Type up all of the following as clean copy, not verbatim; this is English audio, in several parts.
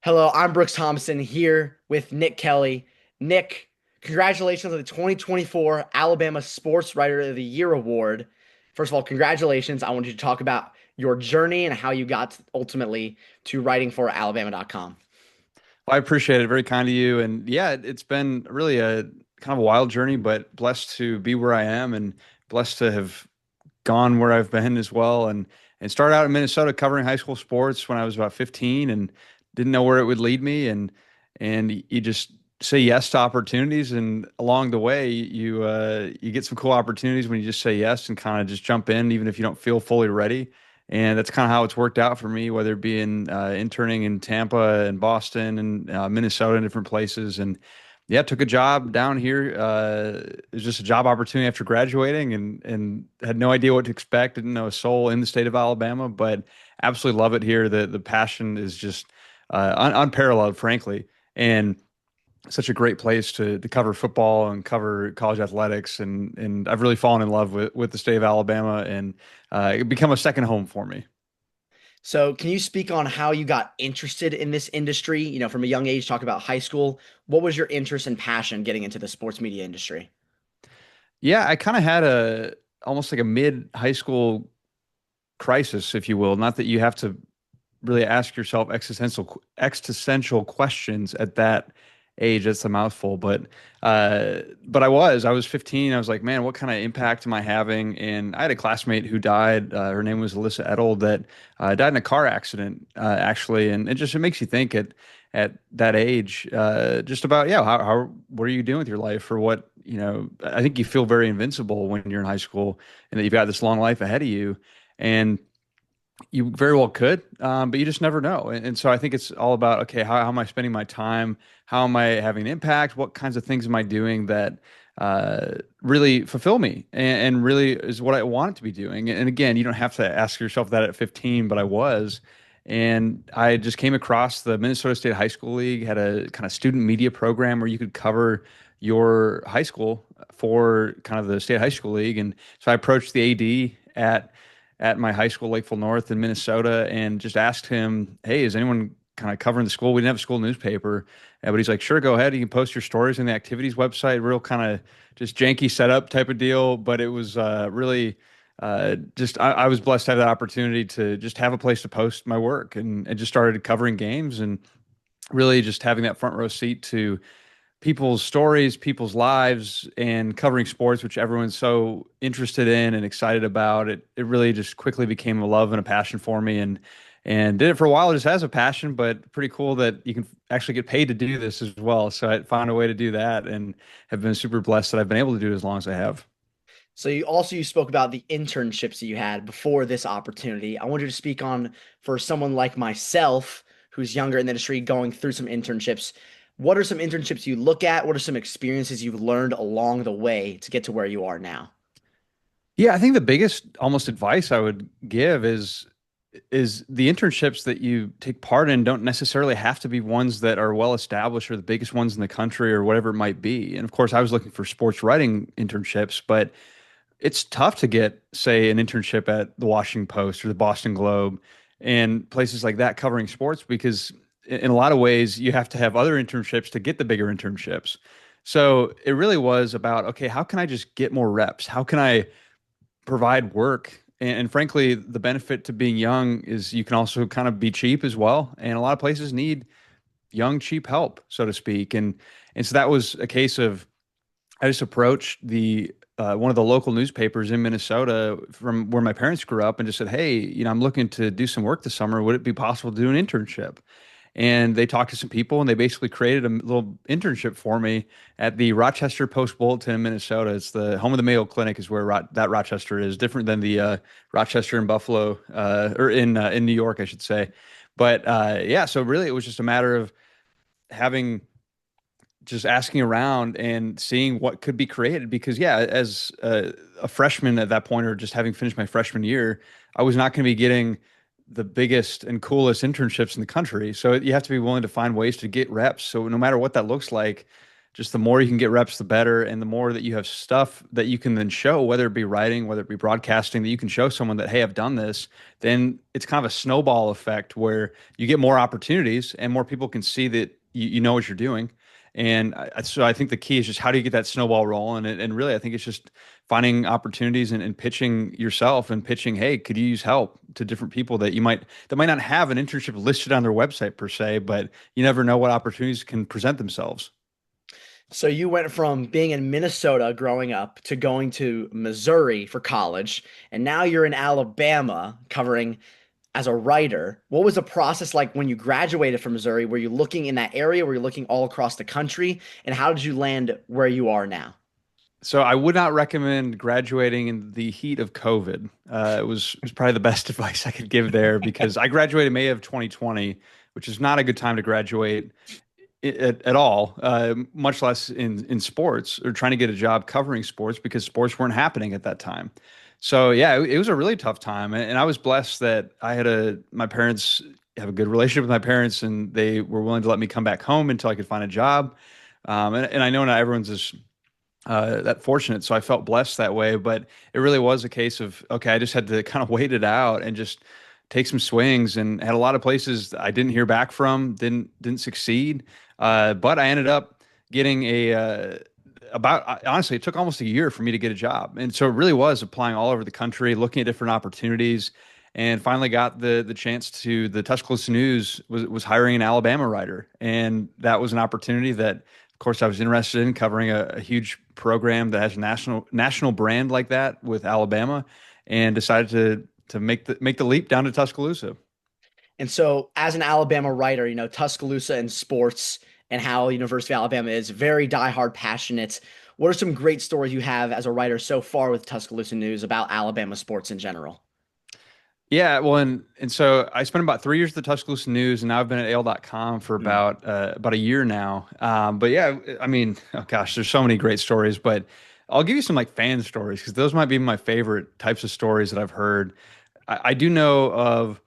Hello, I'm Brooks Thompson here with Nick Kelly. Nick, congratulations on the 2024 Alabama Sportswriter of the Year Award. First of all, congratulations. I want you to talk about your journey and how you got ultimately to writing for Alabama.com. Well, I appreciate it. Very kind of you. And yeah, it's been really a kind of a wild journey, but blessed to be where I am and blessed to have gone where I've been as well. And started out in Minnesota covering high school sports when I was about 15 and didn't know where it would lead me. And you just say yes to opportunities, and along the way you get some cool opportunities when you just say yes and kind of just jump in, even if you don't feel fully ready. And that's kind of how it's worked out for me, whether it be in interning in Tampa and Boston and Minnesota and different places. And yeah, took a job down here. It was just a job opportunity after graduating, and had no idea what to expect. Didn't know a soul in the state of Alabama, but absolutely love it here. The passion is just unparalleled, frankly, and such a great place to cover football and cover college athletics. And I've really fallen in love with the state of Alabama, and it become a second home for me. So, can you speak on how you got interested in this industry? From a young age, talk about high school. What was your interest and passion getting into the sports media industry? Yeah, I kind of had a almost like a mid high school crisis, if you will. Not that you have to really ask yourself existential questions at that age. That's a mouthful, but I was 15. I was like, man, what kind of impact am I having? And I had a classmate who died. Her name was Alyssa Edel, that died in a car accident, actually. And it makes you think at that age, just about, yeah, what are you doing with your life? Or what, I think you feel very invincible when you're in high school and that you've got this long life ahead of you. And you very well could, but you just never know. And so I think it's all about, okay, how am I spending my time? How am I having an impact? What kinds of things am I doing that really fulfill me and really is what I want to be doing? And again, you don't have to ask yourself that at 15, but I was. And I just came across the Minnesota State High School League, had a kind of student media program where you could cover your high school for kind of the state high school league. And so I approached the AD at my high school, Lakeville North in Minnesota, and just asked him, "Hey, is anyone kind of covering the school?" We didn't have a school newspaper, but he's like, "Sure, go ahead. You can post your stories on the activities website." Real kind of just janky setup type of deal, but it was really just I was blessed to have that opportunity to just have a place to post my work, and just started covering games and really just having that front row seat to people's stories, people's lives, and covering sports, which everyone's so interested in and excited about. It really just quickly became a love and a passion for me, and did it for a while just as a passion, but pretty cool that you can actually get paid to do this as well. So I found a way to do that and have been super blessed that I've been able to do it as long as I have. So you spoke about the internships that you had before this opportunity. I wanted to speak on for someone like myself who's younger in the industry going through some internships. What are some internships you look at? What are some experiences you've learned along the way to get to where you are now? Yeah, I think the biggest almost advice I would give is the internships that you take part in don't necessarily have to be ones that are well established or the biggest ones in the country or whatever it might be. And of course, I was looking for sports writing internships, but it's tough to get, say, an internship at the Washington Post or the Boston Globe and places like that covering sports because in a lot of ways you have to have other internships to get the bigger internships. So it really was about, okay, how can I just get more reps? How can I provide work? And frankly, the benefit to being young is you can also kind of be cheap as well. And a lot of places need young, cheap help, so to speak. And so that was a case of I just approached the one of the local newspapers in Minnesota from where my parents grew up and just said, "Hey, I'm looking to do some work this summer. Would it be possible to do an internship?" And they talked to some people and they basically created a little internship for me at the Rochester Post Bulletin in Minnesota. It's the home of the Mayo Clinic is where that Rochester is, different than the Rochester in Buffalo or in New York, I should say. But yeah, so really it was just a matter of having just asking around and seeing what could be created because yeah, as a freshman at that point or just having finished my freshman year, I was not going to be getting the biggest and coolest internships in the country. So you have to be willing to find ways to get reps. So no matter what that looks like, just the more you can get reps, the better. And the more that you have stuff that you can then show, whether it be writing, whether it be broadcasting, that you can show someone that, hey, I've done this, then it's kind of a snowball effect where you get more opportunities and more people can see that you know what you're doing. And so I think the key is just how do you get that snowball rolling? And really, I think it's just finding opportunities and pitching yourself and pitching, hey, could you use help to different people that might not have an internship listed on their website per se, but you never know what opportunities can present themselves. So you went from being in Minnesota growing up to going to Missouri for college, and now you're in Alabama covering as a writer. What was the process like when you graduated from Missouri? Were you looking in that area? Were you looking all across the country? And how did you land where you are now? So I would not recommend graduating in the heat of COVID. It was probably the best advice I could give there because I graduated May of 2020, which is not a good time to graduate at all, much less in sports or trying to get a job covering sports because sports weren't happening at that time. So yeah, it was a really tough time, and I was blessed that I had my parents have a good relationship with my parents, and they were willing to let me come back home until I could find a job. And I know not everyone's as that fortunate. So I felt blessed that way. But it really was a case of, okay, I just had to kind of wait it out and just take some swings and had a lot of places I didn't hear back from, didn't succeed. But I ended up getting honestly, it took almost a year for me to get a job. And so it really was applying all over the country, looking at different opportunities, and finally got the chance to the Tuscaloosa News was hiring an Alabama writer. And that was an opportunity that of course I was interested in covering a huge program that has a national brand like that with Alabama, and decided to make the leap down to Tuscaloosa. And so, as an Alabama writer, Tuscaloosa and sports and how University of Alabama is very diehard passionate. What are some great stories you have as a writer so far with Tuscaloosa News about Alabama sports in general? Yeah, well, and so I spent about 3 years at the Tuscaloosa News, and now I've been at AL.com for Mm. about a year now. But yeah, I mean, oh gosh, there's so many great stories, but I'll give you some like fan stories because those might be my favorite types of stories that I've heard. I do know of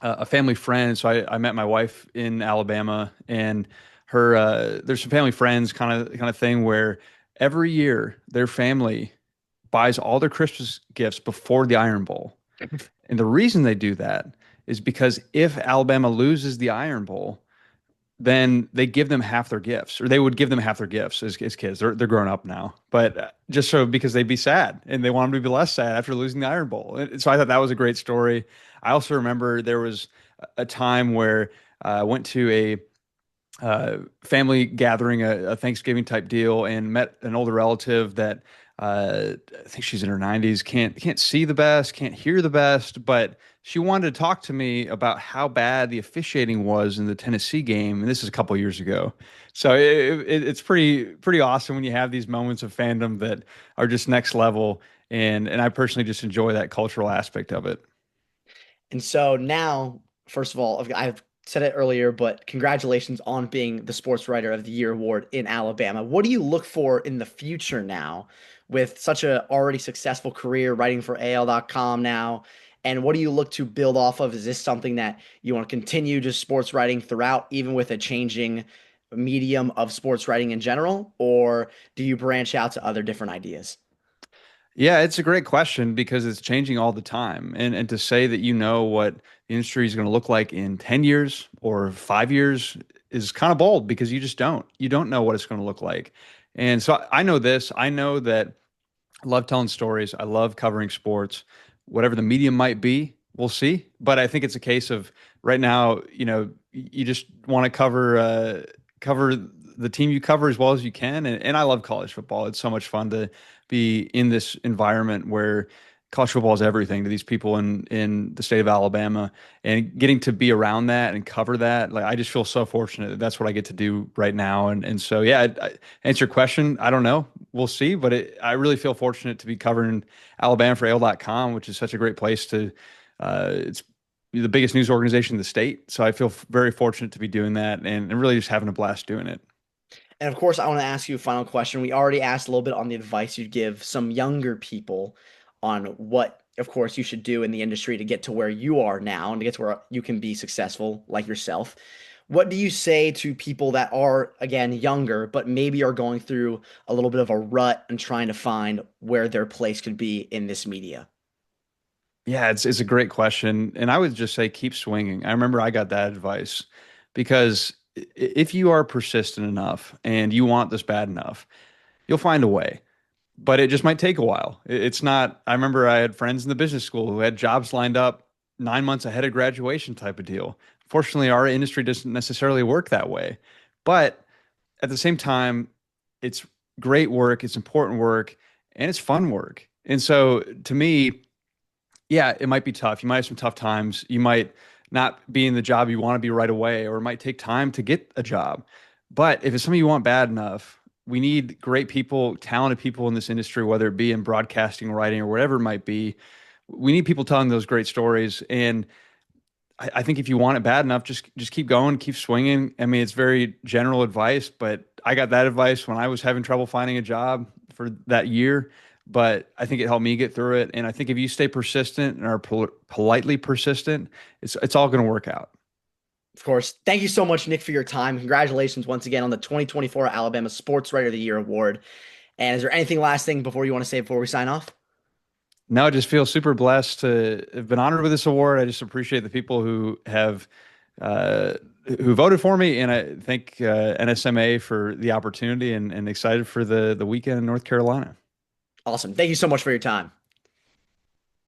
a family friend. So I met my wife in Alabama, and her there's some family friends kind of thing where every year their family buys all their Christmas gifts before the Iron Bowl. And the reason they do that is because if Alabama loses the Iron Bowl, then they give them half their gifts, or they would give them half their gifts as kids. They're grown up now, but just so because they'd be sad and they want them to be less sad after losing the Iron Bowl. And so I thought that was a great story. I also remember there was a time where I went to family gathering, a Thanksgiving type deal, and met an older relative that I think she's in her 90s, can't see the best, can't hear the best, but she wanted to talk to me about how bad the officiating was in the Tennessee game, and this is a couple years ago. So it's pretty awesome when you have these moments of fandom that are just next level, and I personally just enjoy that cultural aspect of it. And so now, first of all, I've said it earlier, but congratulations on being the Sports Writer of the Year award in Alabama. What do you look for in the future now with such a already successful career writing for AL.com now? And what do you look to build off of? Is this something that you want to continue just sports writing throughout, even with a changing medium of sports writing in general? Or do you branch out to other different ideas? Yeah, it's a great question because it's changing all the time. And to say that you know what the industry is going to look like in 10 years or 5 years is kind of bold because you just don't. You don't know what it's going to look like. And so I know this. I know that I love telling stories. I love covering sports. Whatever the medium might be, we'll see. But I think it's a case of right now, you just want to cover the team you cover as well as you can. And I love college football. It's so much fun to be in this environment where college football is everything to these people in the state of Alabama, and getting to be around that and cover that. Like I just feel so fortunate that that's what I get to do right now. And so yeah, answer your question. I don't know. We'll see, but I really feel fortunate to be covering Alabama for AL.com, which is such a great place to. It's the biggest news organization in the state, so I feel very fortunate to be doing that, and really just having a blast doing it. And of course, I want to ask you a final question. We already asked a little bit on the advice you'd give some younger people on what, of course, you should do in the industry to get to where you are now and to get to where you can be successful like yourself. What do you say to people that are, again, younger, but maybe are going through a little bit of a rut and trying to find where their place could be in this media? Yeah, it's a great question, and I would just say keep swinging. I remember I got that advice because if you are persistent enough and you want this bad enough, you'll find a way. But it just might take a while. It's not, I remember I had friends in the business school who had jobs lined up 9 months ahead of graduation type of deal. Fortunately, our industry doesn't necessarily work that way. But at the same time, it's great work, it's important work, and it's fun work. And so to me, yeah, it might be tough. You might have some tough times. You might not be in the job you want to be right away, or it might take time to get a job. But if it's something you want bad enough, we need great people, talented people in this industry, whether it be in broadcasting, writing, or whatever it might be. We need people telling those great stories. And I think if you want it bad enough, just keep going, keep swinging. I mean, it's very general advice, but I got that advice when I was having trouble finding a job for that year. But I think it helped me get through it. And I think if you stay persistent and are politely persistent, it's all going to work out. Of course. Thank you so much, Nick, for your time. Congratulations once again on the 2024 Alabama Sportswriter of the Year award. And is there anything last thing before you want to say before we sign off? No, I just feel super blessed to have been honored with this award. I just appreciate the people uh, who voted for me, and I thank NSMA for the opportunity, and excited for the weekend in North Carolina. Awesome. Thank you so much for your time.